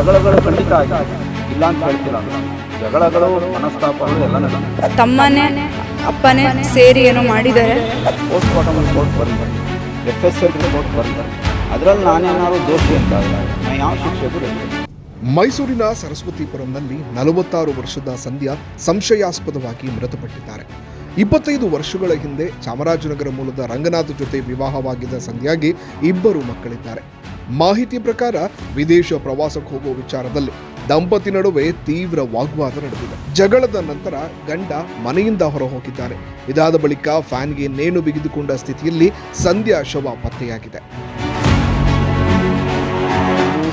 ಜಗಳಗಳು ಖಂಡಿತ ಆಗಿದೆ, ಇಲ್ಲ ಅಂತ ಹೇಳ್ತಿಲ್ಲ. ಜಗಳಗಳು ಮನಸ್ತಾಪಗಳು ಎಲ್ಲ ನಡೆದಿದೆ. ತಮ್ಮನೇ ಅಪ್ಪನೇ ಸೇರಿ ಏನೋ ಮಾಡಿದ್ದಾರೆ. ಪೋಸ್ಟ್ ಮಾರ್ಟಮ್ ರಿಪೋರ್ಟ್ ಬಂದಿದೆ, FSL ರಿಪೋರ್ಟ್ ಬಂದಿದೆ. ಅದರಲ್ಲಿ ನಾನೇನಾದ್ರು ದೋಷಿ ಅಂತ ನಾನು ಯಾವ ಶಿಕ್ಷೆಗೂ ರೆಡಿ. ಮೈಸೂರಿನ ಸರಸ್ವತಿಪುರಂನಲ್ಲಿ 46 ವರ್ಷದ ಸಂಧ್ಯಾ ಸಂಶಯಾಸ್ಪದವಾಗಿ ಮೃತಪಟ್ಟಿದ್ದಾರೆ. 25 ವರ್ಷಗಳ ಹಿಂದೆ ಚಾಮರಾಜನಗರ ಮೂಲದ ರಂಗನಾಥ್ ಜೊತೆ ವಿವಾಹವಾಗಿದ್ದ ಸಂಧ್ಯಾಗೆ 2 ಮಕ್ಕಳಿದ್ದಾರೆ. ಮಾಹಿತಿ ಪ್ರಕಾರ ವಿದೇಶ ಪ್ರವಾಸಕ್ಕೆ ಹೋಗುವ ವಿಚಾರದಲ್ಲಿ ದಂಪತಿ ನಡುವೆ ತೀವ್ರ ವಾಗ್ವಾದ ನಡೆದಿದೆ. ಜಗಳದ ನಂತರ ಗಂಡ ಮನೆಯಿಂದ ಹೊರ ಹೋಗಿದ್ದಾನೆ. ಇದಾದ ಬಳಿಕ ಫ್ಯಾನ್ಗೆ ನೇಣು ಬಿಗಿದುಕೊಂಡ ಸ್ಥಿತಿಯಲ್ಲಿ ಸಂಧ್ಯಾ ಶವ ಪತ್ತೆಯಾಗಿದೆ.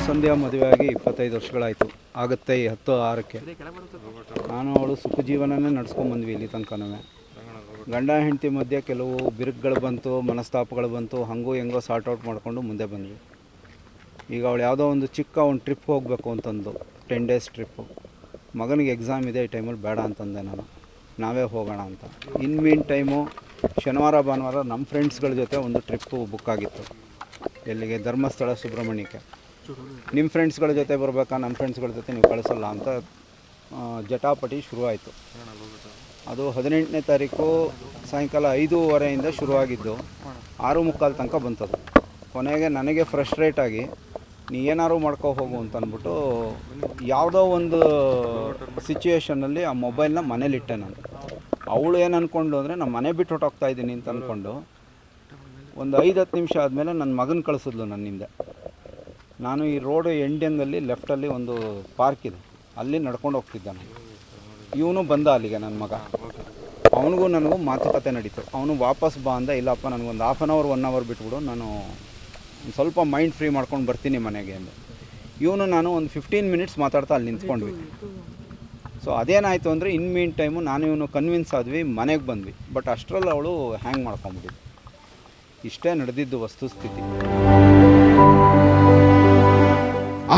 ಸಂಧ್ಯಾ ಮದುವೆಯಾಗಿ 25 ವರ್ಷಗಳಾಯಿತು. ಆಗುತ್ತೆ 10/6ಕ್ಕೆ. ನಾನು ಅವಳು ಸುಖ ಜೀವನನೇ ನಡ್ಸ್ಕೊಂಡ್ಬಂದ್ವಿ ಇಲ್ಲಿ ತನಕನೂ. ಗಂಡ ಹೆಂಡತಿ ಮಧ್ಯೆ ಕೆಲವು ಬಿರುಕುಗಳು ಬಂತು, ಮನಸ್ತಾಪಗಳು ಬಂತು, ಹಂಗೂ ಹೆಂಗೋ ಸಾರ್ಟ್ ಔಟ್ ಮಾಡಿಕೊಂಡು ಮುಂದೆ ಬಂದ್ವಿ. ಈಗ ಅವಳು ಯಾವುದೋ ಒಂದು ಒಂದು ಟ್ರಿಪ್ ಹೋಗಬೇಕು ಅಂತಂದು, 10 days ಟ್ರಿಪ್ಪು. ಮಗನಿಗೆ ಎಕ್ಸಾಮ್ ಇದೆ, ಈ ಟೈಮಲ್ಲಿ ಬೇಡ ಅಂತಂದೆ ನಾನು, ನಾವೇ ಹೋಗೋಣ ಅಂತ. ಇನ್ ಮೀನ್ ಟೈಮು ಶನಿವಾರ ಭಾನುವಾರ ನಮ್ಮ ಫ್ರೆಂಡ್ಸ್ಗಳ ಜೊತೆ ಒಂದು ಟ್ರಿಪ್ಪು ಬುಕ್ ಆಗಿತ್ತು. ಎಲ್ಲಿಗೆ? ಧರ್ಮಸ್ಥಳ ಸುಬ್ರಹ್ಮಣ್ಯಕ್ಕೆ. ನಿಮ್ಮ ಫ್ರೆಂಡ್ಸ್ಗಳ ಜೊತೆ ಬರಬೇಕಾ, ನಮ್ಮ ಫ್ರೆಂಡ್ಸ್ಗಳ ಜೊತೆ ನೀವು ಕಳಿಸಲ್ಲ ಅಂತ ಜಟಾಪಟಿ ಶುರುವಾಯಿತು. ಅದು 18ನೇ ತಾರೀಕು ಸಾಯಂಕಾಲ 5:15 ಶುರುವಾಗಿದ್ದು 6:45 ತನಕ ಬಂತದು. ಕೊನೆಗೆ ನನಗೆ ಫ್ರಸ್ಟ್ರೇಟ್ ಆಗಿ ನೀ ಏನಾದ್ರು ಮಾಡ್ಕೊ ಹೋಗು ಅಂತ ಅಂದ್ಬಿಟ್ಟು ಯಾವುದೋ ಒಂದು ಸಿಚುವೇಷನಲ್ಲಿ ಆ ಮೊಬೈಲ್ನ ಮನೇಲಿಟ್ಟೆ ನಾನು. ಅವಳು ಏನು ಅಂದ್ಕೊಂಡು ಅಂದರೆ ನಾನು ಮನೆ ಬಿಟ್ಟು ಹೊಟ್ಟೋಗ್ತಾ ಇದ್ದೀನಿ ಅಂತ ಅಂದ್ಕೊಂಡು ಒಂದು 5-10 ನಿಮಿಷ ಆದಮೇಲೆ ನನ್ನ ಮಗನ ಕಳಿಸಿದ್ಲು ನನ್ನಿಂದ. ನಾನು ಈ ರೋಡು ಎಂಡಿಂಗಲ್ಲಿ ಲೆಫ್ಟಲ್ಲಿ ಒಂದು ಪಾರ್ಕ್ ಇದೆ, ಅಲ್ಲಿ ನಡ್ಕೊಂಡು ಹೋಗ್ತಿದ್ದೆ ನಾನು. ಇವನು ಬಂದ ಅಲ್ಲಿಗೆ, ನನ್ನ ಮಗ. ಅವನಿಗೂ ನನಗೂ ಮಾತುಕತೆ ನಡೀತು. ಅವನು ವಾಪಸ್ ಬಾ ಅಂದ. ಇಲ್ಲಪ್ಪ, ನನಗೊಂದು 1/2 hour 1 hour ಬಿಟ್ಬಿಡು, ನಾನು ಸ್ವಲ್ಪ ಮೈಂಡ್ ಫ್ರೀ ಮಾಡ್ಕೊಂಡು ಬರ್ತೀನಿ ಮನೆಗೆ ಅಂದೆ. ಇವನು ನಾನು ಒಂದು 15 minutes ಮಾತಾಡ್ತಾ ಅಲ್ಲಿ ನಿಂತ್ಕೊಂಡ್ವಿ. ಸೊ ಅದೇನಾಯಿತು ಅಂದರೆ ಇನ್ ಮೀನ್ ಟೈಮು ನಾನು ಇವನು ಕನ್ವಿನ್ಸ್ ಆದ್ವಿ, ಮನೆಗೆ ಬಂದ್ವಿ. ಬಟ್ ಅಷ್ಟರಲ್ಲಿ ಅವಳು ಹ್ಯಾಂಗ್ ಮಾಡ್ಕೊಂಬಿಟ್ಟಿದ್ವಿ. ಇಷ್ಟೇ ನಡೆದಿದ್ದು ವಸ್ತುಸ್ಥಿತಿ.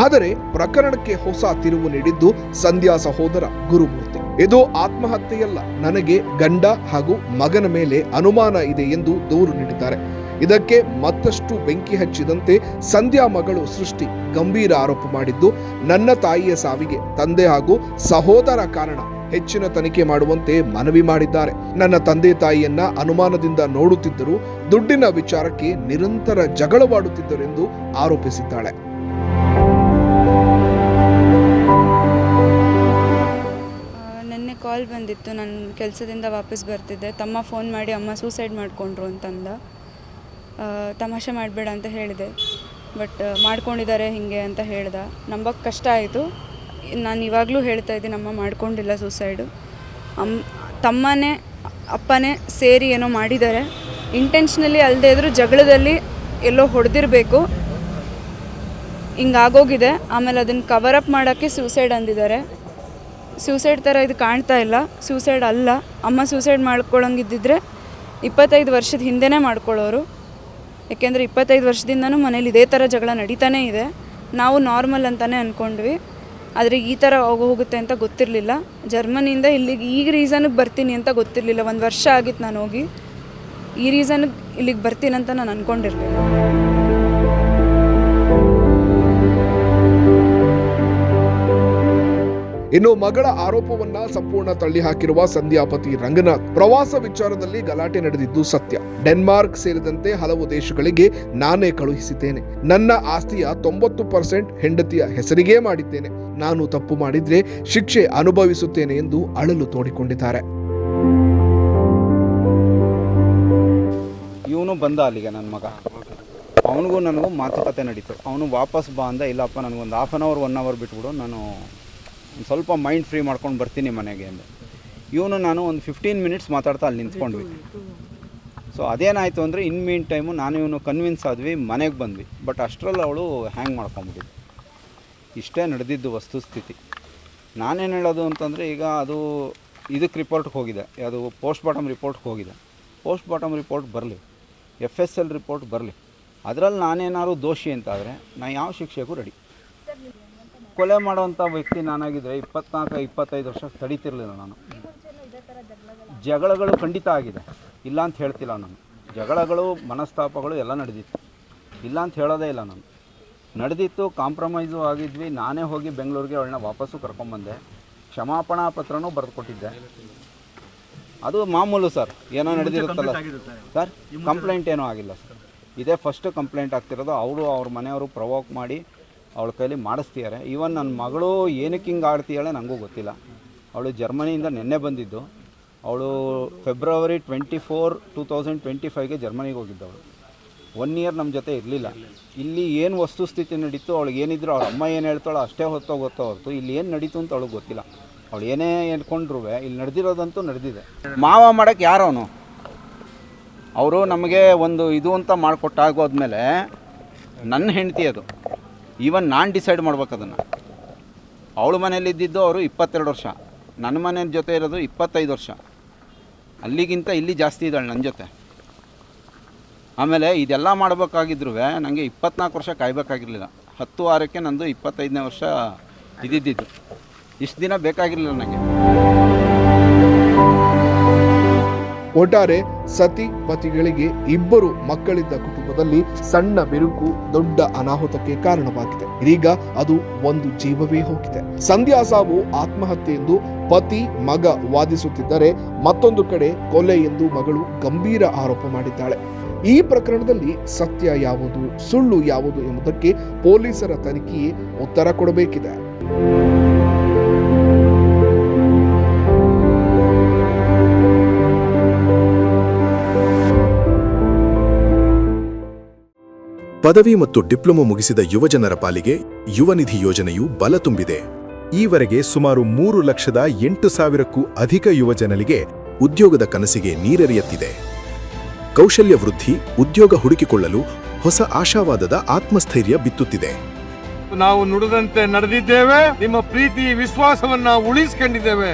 ಆದರೆ ಪ್ರಕರಣಕ್ಕೆ ಹೊಸ ತಿರುವು ನೀಡಿದ್ದು ಸಂಧ್ಯಾ ಸಹೋದರ ಗುರುಮೂರ್ತಿ. ಇದು ಆತ್ಮಹತ್ಯೆಯಲ್ಲ, ನನಗೆ ಗಂಡ ಹಾಗೂ ಮಗನ ಮೇಲೆ ಅನುಮಾನ ಇದೆ ಎಂದು ದೂರು ನೀಡಿದ್ದಾರೆ. ಇದಕ್ಕೆ ಮತ್ತಷ್ಟು ಬೆಂಕಿ ಹಚ್ಚಿದಂತೆ ಸಂಧ್ಯಾ ಮಗಳು ಸೃಷ್ಟಿ ಗಂಭೀರ ಆರೋಪ ಮಾಡಿದ್ದು, ನನ್ನ ತಾಯಿಯ ಸಾವಿಗೆ ತಂದೆ ಹಾಗೂ ಸಹೋದರ ಕಾರಣ, ಹೆಚ್ಚಿನ ತನಿಖೆ ಮಾಡುವಂತೆ ಮನವಿ ಮಾಡಿದ್ದಾರೆ. ನನ್ನ ತಂದೆ ತಾಯಿಯನ್ನ ಅನುಮಾನದಿಂದ ನೋಡುತ್ತಿದ್ದರು, ದುಡ್ಡಿನ ವಿಚಾರಕ್ಕೆ ನಿರಂತರ ಜಗಳವಾಡುತ್ತಿದ್ದರೆಂದು ಆರೋಪಿಸಿದ್ದಾಳೆ. ನೆನ್ನೆ ಕಾಲ್ ಬಂದಿತ್ತು, ನಾನು ಕೆಲಸದಿಂದ ವಾಪಸ್ ಬರ್ತಿದ್ದೆ. ತಮ್ಮ ಫೋನ್ ಮಾಡಿ ಅಮ್ಮ ಸೂಸೈಡ್ ಮಾಡಿಕೊಂಡ್ರು ಅಂತಂದ. ತಮಾಷೆ ಮಾಡಬೇಡ ಅಂತ ಹೇಳಿದೆ, ಬಟ್ ಮಾಡ್ಕೊಂಡಿದ್ದಾರೆ ಹೀಗೆ ಅಂತ ಹೇಳ್ದೆ. ನಂಬಕ್ಕೆ ಕಷ್ಟ ಆಯಿತು. ನಾನು ಇವಾಗಲೂ ಹೇಳ್ತಾ ಇದ್ದೀನಿ, ಅಮ್ಮ ಮಾಡ್ಕೊಂಡಿಲ್ಲ ಸೂಸೈಡು. ತಮ್ಮನೇ ಅಪ್ಪನೇ ಸೇರಿ ಏನೋ ಮಾಡಿದ್ದಾರೆ. ಇಂಟೆನ್ಷನಲಿ ಅಲ್ಲದೆ ಇದ್ದರೂ ಜಗಳದಲ್ಲಿ ಎಲ್ಲೋ ಹೊಡೆದಿರಬೇಕು, ಹಿಂಗಾಗೋಗಿದೆ. ಆಮೇಲೆ ಅದನ್ನು ಕವರಪ್ ಮಾಡೋಕ್ಕೆ ಸೂಸೈಡ್ ಅಂದಿದ್ದಾರೆ. ಸೂಸೈಡ್ ಥರ ಇದು ಕಾಣ್ತಾ ಇಲ್ಲ, ಸೂಸೈಡ್ ಅಲ್ಲ. ಅಮ್ಮ ಸೂಸೈಡ್ ಮಾಡ್ಕೊಳ್ಳೋಂಗಿದ್ದಿದ್ರೆ 25 ವರ್ಷದ ಹಿಂದೆನೇ ಮಾಡ್ಕೊಳ್ಳೋರು. ಯಾಕೆಂದರೆ 25 ವರ್ಷದಿಂದನೂ ಮನೇಲಿ ಇದೇ ಥರ ಜಗಳ ನಡೀತಾನೇ ಇದೆ. ನಾವು ನಾರ್ಮಲ್ ಅಂತಲೇ ಅಂದ್ಕೊಂಡ್ವಿ, ಆದರೆ ಈ ಥರ ಹೋಗುತ್ತೆ ಅಂತ ಗೊತ್ತಿರಲಿಲ್ಲ. ಜರ್ಮನಿಯಿಂದ ಇಲ್ಲಿಗೆ ಈಗ ರೀಸನ್ಗೆ ಬರ್ತೀನಿ ಅಂತ ಗೊತ್ತಿರಲಿಲ್ಲ. 1 ವರ್ಷ ಆಗಿತ್ತು ನಾನು ಹೋಗಿ. ಈ ರೀಸನ್ಗೆ ಇಲ್ಲಿಗೆ ಬರ್ತೀನಿ ಅಂತ ನಾನು ಅಂದ್ಕೊಂಡಿರಲಿಲ್ಲ. ಇನ್ನು ಮಗಳ ಆರೋಪವನ್ನ ಸಂಪೂರ್ಣ ತಳ್ಳಿ ಹಾಕಿರುವ ಸಂಧ್ಯಾ ಪತಿ ರಂಗನಾಥ್, ಪ್ರವಾಸ ವಿಚಾರದಲ್ಲಿ ಗಲಾಟೆ ನಡೆದಿದ್ದು ಸತ್ಯ. ಡೆನ್ಮಾರ್ಕ್ ಸೇರಿದಂತೆ ಹಲವು ದೇಶಗಳಿಗೆ ನಾನೇ ಕಳುಹಿಸಿದ್ದೇನೆ. ನನ್ನ ಆಸ್ತಿಯ 90% ಹೆಂಡತಿಯ ಹೆಸರಿಗೇ ಮಾಡಿದ್ದೇನೆ. ನಾನು ತಪ್ಪು ಮಾಡಿದ್ರೆ ಶಿಕ್ಷೆ ಅನುಭವಿಸುತ್ತೇನೆ ಎಂದು ಅಳಲು ತೋಡಿಕೊಂಡಿದ್ದಾರೆ. ಇವನು ಬಂದ ಅಲ್ಲಿಗೆ, ನನ್ನ ಮಗ. ಅವನಿಗೂ ನನಗೂ ಮಾತುಕತೆ ನಡೀತು. ಅವನು ವಾಪಸ್ ಬಾ ಅಂದ. ಇಲ್ಲಪ್ಪ, ನನಗೊಂದು 1/2 hour 1 hour ಬಿಟ್ಬಿಡು, ನಾನು ಸ್ವಲ್ಪ ಮೈಂಡ್ ಫ್ರೀ ಮಾಡ್ಕೊಂಡು ಬರ್ತೀನಿ ಮನೆಗೆ ಅಂದೆ. ಇವನು ನಾನು ಒಂದು 15 minutes ಮಾತಾಡ್ತಾ ಅಲ್ಲಿ ನಿಂತ್ಕೊಂಡ್ವಿ. ಸೊ ಅದೇನಾಯಿತು ಅಂದರೆ ಇನ್ ಮೀನ್ ಟೈಮು ನಾನು ಇವನು ಕನ್ವಿನ್ಸ್ ಆದ್ವಿ, ಮನೆಗೆ ಬಂದ್ವಿ. ಬಟ್ ಅಷ್ಟರಲ್ಲಿ ಅವಳು ಹ್ಯಾಂಗ್ ಮಾಡ್ಕೊಂಬಿಟ್ಟಿದ್ವಿ. ಇಷ್ಟೇ ನಡೆದಿದ್ದು ವಸ್ತುಸ್ಥಿತಿ. ನಾನೇನು ಹೇಳೋದು ಅಂತಂದರೆ, ಈಗ ಅದು ಇದಕ್ಕೆ ರಿಪೋರ್ಟ್ಗೆ ಹೋಗಿದೆ, ಅದು ಪೋಸ್ಟ್ ಮಾರ್ಟಮ್ ರಿಪೋರ್ಟ್ಗೆ ಹೋಗಿದೆ. ಪೋಸ್ಟ್ ಮಾರ್ಟಮ್ ರಿಪೋರ್ಟ್ ಬರಲಿ, FSL ರಿಪೋರ್ಟ್ ಬರಲಿ. ಅದರಲ್ಲಿ ನಾನೇನಾದ್ರು ದೋಷಿ ಅಂತಾದರೆ ನಾನು ಯಾವ ಶಿಕ್ಷೆಗೂ ರೆಡಿ. ಕೊಲೆ ಮಾಡೋವಂಥ ವ್ಯಕ್ತಿ ನಾನಾಗಿದ್ದರೆ 24-25 ವರ್ಷ ತಡೀತಿರಲಿಲ್ಲ ನಾನು. ಜಗಳಗಳು ಖಂಡಿತ ಆಗಿದೆ, ಇಲ್ಲ ಅಂತ ಹೇಳ್ತಿಲ್ಲ ನಾನು. ಜಗಳಗಳು ಮನಸ್ತಾಪಗಳು ಎಲ್ಲ ನಡೆದಿತ್ತು, ಇಲ್ಲ ಅಂತ ಹೇಳೋದೇ ಇಲ್ಲ ನಾನು. ನಡೆದಿತ್ತು, ಕಾಂಪ್ರಮೈಸು ಆಗಿದ್ವಿ. ನಾನೇ ಹೋಗಿ ಬೆಂಗಳೂರಿಗೆ ಅವಳನ್ನ ವಾಪಸ್ಸು ಕರ್ಕೊಂಬಂದೆ. ಕ್ಷಮಾಪಣಾ ಪತ್ರನೂ ಬರೆದು ಕೊಟ್ಟಿದ್ದೆ. ಅದು ಮಾಮೂಲು ಸರ್, ಏನೋ ನಡೆದಿರುತ್ತಲ್ಲ ಸರ್. ಕಂಪ್ಲೇಂಟ್ ಏನೂ ಆಗಿಲ್ಲ ಸರ್. ಇದೇ ಫಸ್ಟ್ ಕಂಪ್ಲೇಂಟ್ ಆಗ್ತಿರೋದು. ಅವರು ಅವ್ರ ಮನೆಯವರು ಪ್ರವೋಕ್ ಮಾಡಿ ಅವಳ ಕೈಲಿ ಮಾಡಿಸ್ತಿದ್ದಾರೆ. ಈವನ್ ನನ್ನ ಮಗಳು ಏನಕ್ಕೆ ಹಿಂಗೆ ಆಡ್ತೀಯಾಳೆ ನನಗೂ ಗೊತ್ತಿಲ್ಲ. ಅವಳು ಜರ್ಮನಿಯಿಂದ ನಿನ್ನೆ ಬಂದಿದ್ದು. ಅವಳು ಫೆಬ್ರವರಿ 24, 2025ಗೆ ಜರ್ಮನಿಗೆ ಹೋಗಿದ್ದವಳು. 1 ಇಯರ್ ನಮ್ಮ ಜೊತೆ ಇರಲಿಲ್ಲ. ಇಲ್ಲಿ ಏನು ವಸ್ತುಸ್ಥಿತಿ ನಡೀತು, ಅವಳಿಗೆ ಏನಿದ್ರು ಅವ್ರ ಅಮ್ಮ ಏನು ಹೇಳ್ತಾಳೋ ಅಷ್ಟೇ ಗೊತ್ತೋ ಹೊರತು ಇಲ್ಲಿ ಏನು ನಡೀತು ಅಂತ ಅವಳಿಗೆ ಗೊತ್ತಿಲ್ಲ. ಅವಳು ಏನೇ ಹೇಳ್ಕೊಂಡ್ರು ಇಲ್ಲಿ ನಡೆದಿರೋದಂತೂ ನಡೆದಿದೆ. ಮಾವ ಮಾಡೋಕ್ಕೆ ಯಾರವನು? ಅವರು ನಮಗೆ ಒಂದು ಇದು ಅಂತ ಮಾಡಿಕೊಟ್ಟಾಗೋದ್ಮೇಲೆ ನನ್ನ ಹೆಂಡತಿ ಅದು. ಈವನ್ ನಾನು ಡಿಸೈಡ್ ಮಾಡ್ಬೇಕು ಅದನ್ನು. ಅವಳ ಮನೇಲಿದ್ದಿದ್ದು ಅವರು 22 ವರ್ಷ, ನನ್ನ ಮನೆ ಜೊತೆ ಇರೋದು 25 ವರ್ಷ. ಅಲ್ಲಿಗಿಂತ ಇಲ್ಲಿ ಜಾಸ್ತಿ ಇದ್ದಾಳೆ ನನ್ನ ಜೊತೆ. ಆಮೇಲೆ ಇದೆಲ್ಲ ಮಾಡಬೇಕಾಗಿದ್ರು ನನಗೆ 24 ವರ್ಷ ಕಾಯಬೇಕಾಗಿರಲಿಲ್ಲ. 10/6ಕ್ಕೆ ನಂದು 25ನೇ ವರ್ಷ ಇದ್ದಿದ್ದು. ಇಷ್ಟು ದಿನ ಬೇಕಾಗಿರಲಿಲ್ಲ ನನಗೆ. ಒಟ್ಟಾರೆ ಸತಿ ಪತಿಗಳಿಗೆ ಇಬ್ಬರು ಮಕ್ಕಳಿದ್ದ ಕುಟುಂಬದಲ್ಲಿ ಸಣ್ಣ ಬಿರುಕು ದೊಡ್ಡ ಅನಾಹುತಕ್ಕೆ ಕಾರಣವಾಗಿದೆ. ಇದೀಗ ಅದು ಒಂದು ಜೀವವೇ ಹೋಗಿದೆ. ಸಂಧ್ಯಾ ಸಾವು ಆತ್ಮಹತ್ಯೆ ಎಂದು ಪತಿ ಮಗ ವಾದಿಸುತ್ತಿದ್ದರೆ, ಮತ್ತೊಂದು ಕಡೆ ಕೊಲೆ ಎಂದು ಮಗಳು ಗಂಭೀರ ಆರೋಪ ಮಾಡಿದ್ದಾಳೆ. ಈ ಪ್ರಕರಣದಲ್ಲಿ ಸತ್ಯ ಯಾವುದು, ಸುಳ್ಳು ಯಾವುದು ಎಂಬುದಕ್ಕೆ ಪೊಲೀಸರ ತನಿಖೆಯೇ ಉತ್ತರ ಕೊಡಬೇಕಿದೆ. ಪದವಿ ಮತ್ತು ಡಿಪ್ಲೊಮಾ ಮುಗಿಸಿದ ಯುವಜನರ ಪಾಲಿಗೆ ಯುವ ನಿಧಿ ಯೋಜನೆಯು ಬಲ ತುಂಬಿದೆ. ಈವರೆಗೆ ಸುಮಾರು 3,08,000ಕ್ಕೂ ಅಧಿಕ ಯುವಜನರಿಗೆ ಉದ್ಯೋಗದ ಕನಸಿಗೆ ನೀರೆರೆಯುತ್ತಿದೆ. ಕೌಶಲ್ಯ ವೃದ್ಧಿ, ಉದ್ಯೋಗ ಹುಡುಕಿಕೊಳ್ಳಲು ಹೊಸ ಆಶಾವಾದದ ಆತ್ಮಸ್ಥೈರ್ಯ ಬಿತ್ತುತ್ತಿದೆ. ನಾವು ನುಡಿದಂತೆ ನಡೆದಿದ್ದೇವೆ. ನಿಮ್ಮ ಪ್ರೀತಿ ವಿಶ್ವಾಸವನ್ನ ಉಳಿಸಿಕೊಂಡಿದ್ದೇವೆ.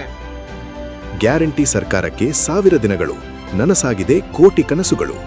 ಗ್ಯಾರಂಟಿ ಸರ್ಕಾರಕ್ಕೆ 1000 ದಿನಗಳು, ನನಸಾಗಿದೆ ಕೋಟಿ ಕನಸುಗಳು.